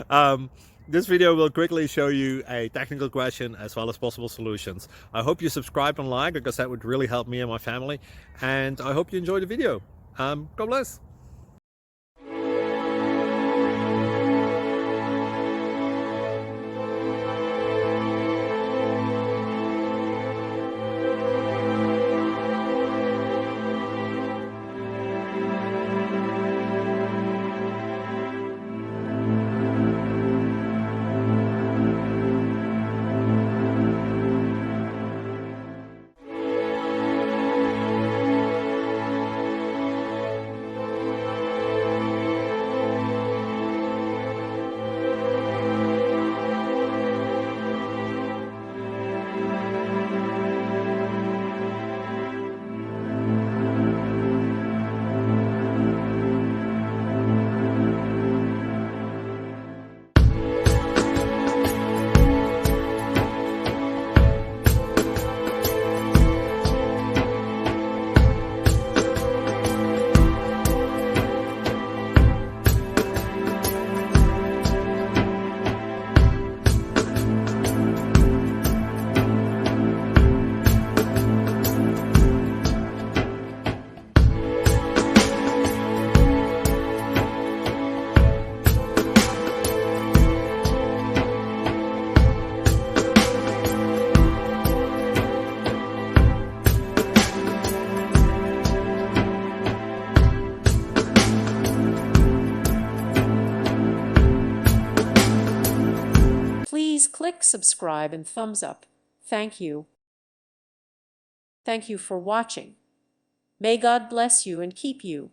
um, this video will quickly show you a technical question as well as possible solutions. I hope you subscribe and like because that would really help me and my family. And I hope you enjoy the video. God bless. Please click subscribe and thumbs up. Thank you. Thank you for watching. May God bless you and keep you.